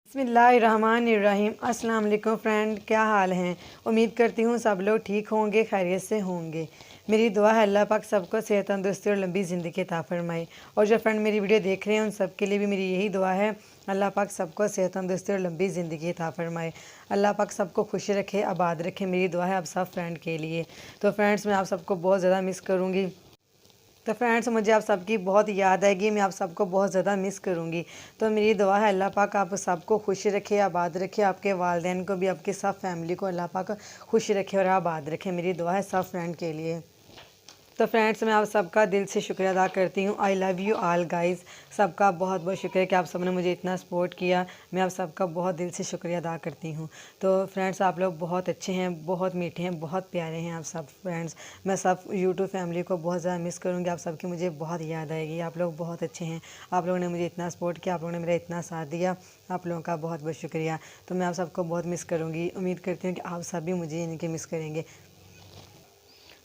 बिस्मिल्लाहिर्रहमानिर्रहीम। अस्सलाम वालेकुम फ्रेंड, क्या हाल हैं। उम्मीद करती हूँ सब लोग ठीक होंगे, खैरियत से होंगे। मेरी दुआ है अल्लाह पाक सबको सेहत तंदुरुस्ती और लंबी ज़िंदगी अता फरमाए। और जो फ्रेंड मेरी वीडियो देख रहे हैं उन सब के लिए भी मेरी यही दुआ है, अल्लाह पाक सबको सेहत तंदुरुस्ती और लंबी ज़िंदगी अता फरमाए। अल्लाह पाक सबको खुश रखे, आबाद रखे। मेरी दुआ है आप सब फ्रेंड के लिए। तो फ्रेंड्स, मैं आप सबको बहुत ज़्यादा मिस करूँगी। तो फ्रेंड्स, मुझे आप सबकी बहुत याद आएगी, मैं आप सबको बहुत ज़्यादा मिस करूँगी। तो मेरी दुआ है अल्लाह पाक आप सबको खुश रखे, आबाद रखे। आपके वालिदैन को भी, आपके सब फैमिली को अल्लाह पाक खुश रखे और आबाद रखे। मेरी दुआ है सब फ्रेंड के लिए। तो फ्रेंड्स, मैं आप सबका दिल से शुक्रिया अदा करती हूँ। I love you all guys. सबका बहुत बहुत शुक्रिया कि आप सब ने मुझे इतना सपोर्ट किया। मैं आप सबका बहुत दिल से शुक्रिया अदा करती हूँ। तो फ्रेंड्स, आप लोग बहुत अच्छे हैं, बहुत मीठे हैं, बहुत प्यारे हैं आप सब फ्रेंड्स। मैं सब यूट्यूब फैमिली को बहुत ज़्यादा मिस करूँगी। आप सबकी मुझे बहुत याद आएगी। आप लोग बहुत अच्छे हैं, आप लोगों ने मुझे इतना सपोर्ट किया, आप लोगों ने मेरा इतना साथ दिया। आप लोगों का बहुत बहुत शुक्रिया। तो मैं आप सबको बहुत मिस करूँगी। उम्मीद करती हूँ कि आप सब भी मुझे इनके मिस करेंगे।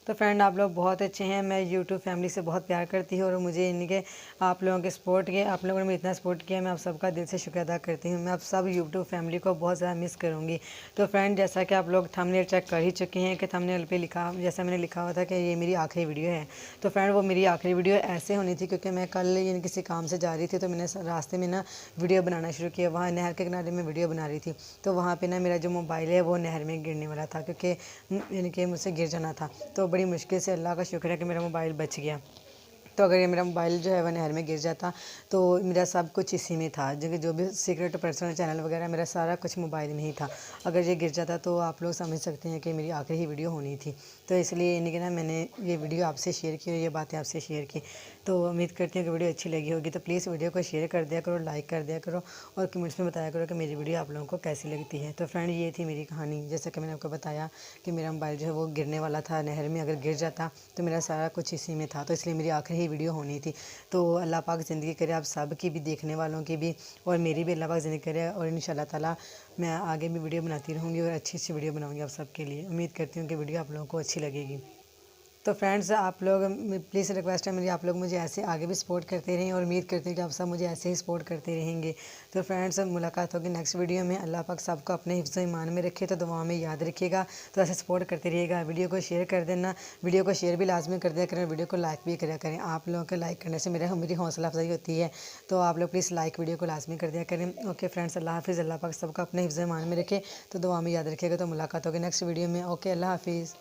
तो फ्रेंड, आप लोग बहुत अच्छे हैं। मैं यूट्यूब फैमिली से बहुत प्यार करती हूँ और मुझे इनके आप लोगों के सपोर्ट के, आप लोगों ने मुझे इतना सपोर्ट किया, मैं आप सबका दिल से शुक्रिया अदा करती हूँ। मैं आप सब यूट्यूब फैमिली को बहुत ज़्यादा मिस करूँगी। तो फ्रेंड, जैसा कि आप लोग थंबनेल चेक कर ही चुके हैं कि थंबनेल पे लिखा, जैसा मैंने लिखा हुआ था कि ये मेरी आखिरी वीडियो है। तो फ्रेंड, वो मेरी आखिरी वीडियो ऐसे होनी थी क्योंकि मैं कल यानी किसी काम से जा रही थी, तो मैंने रास्ते में ना वीडियो बनाना शुरू किया। वहाँ नहर के किनारे में वीडियो बना रही थी, तो वहाँ पर ना मेरा जो मोबाइल है वो नहर में गिरने वाला था, क्योंकि यानी कि मुझसे गिर जाना था। तो बड़ी मुश्किल से अल्लाह का शुक्र है कि मेरा मोबाइल बच गया। तो अगर ये मेरा मोबाइल जो है वह नहर में गिर जाता तो मेरा सब कुछ इसी में था, जो भी सीक्रेट पर्सनल चैनल वगैरह मेरा सारा कुछ मोबाइल में ही था। अगर ये गिर जाता तो आप लोग समझ सकते हैं कि मेरी आखिरी ही वीडियो होनी थी। तो इसलिए यानी कि ना मैंने ये वीडियो आपसे शेयर की और ये बातें आपसे शेयर की। तो उम्मीद करती हूँ कि वीडियो अच्छी लगी होगी। तो प्लीज़ वीडियो को शेयर कर दिया करो, लाइक कर दिया करो और कमेंट्स में बताया करो कि मेरी वीडियो आप लोगों को कैसी लगती है। तो फ्रेंड, ये थी मेरी कहानी। जैसा कि मैंने आपको बताया कि मेरा मोबाइल जो है वो गिरने वाला था नहर में। अगर गिर जाता तो मेरा सारा कुछ इसी में था, तो इसलिए मेरी आखिरी ही वीडियो होनी थी। तो अल्लाह पाक ज़िंदगी करे आप सब की भी, देखने वालों की भी, और मेरी भी अल्लाह पाक ज़िंदगी करे। और इंशाल्लाह ताला मैं आगे भी वीडियो बनाती रहूँगी और अच्छी अच्छी वीडियो बनाऊँगी आप सब के लिए। उम्मीद करती हूँ कि वीडियो आप लोगों को अच्छी लगेगी। तो फ्रेंड्स, आप लोग प्लीज़ रिक्वेस्ट है मेरी, आप लोग मुझे ऐसे आगे भी सपोर्ट करते रहें और उम्मीद करती हूँ कि आप सब मुझे ऐसे ही सपोर्ट करते रहेंगे। तो फ्रेंड्स, मुलाकात होगी नेक्स्ट वीडियो में। अल्लाह पाक सबको अपने हिफ्ज़ ईमान में रखे, तो दुआ में याद रखिएगा। तो ऐसे सपोर्ट करते रहिएगा। वीडियो को शेयर कर देना, वीडियो को शेयर भी लाजमी कर दिया करें, वीडियो को लाइक भी करा करें। आप लोगों के लाइक करने से मेरी हौसला अफजाई होती है। तो आप लोग प्लीज़ लाइक वीडियो को लाजमी कर दिया करें। ओके फ्रेंड्स, अल्लाह हाफिज़। अल्लाह पाक सबको अपने हिफ्ज़ ईमान में रखे, तो दुआ में याद रखिएगा। तो मुलाकात होगी नेक्स्ट वीडियो में। ओके, अल्लाह हाफिज़।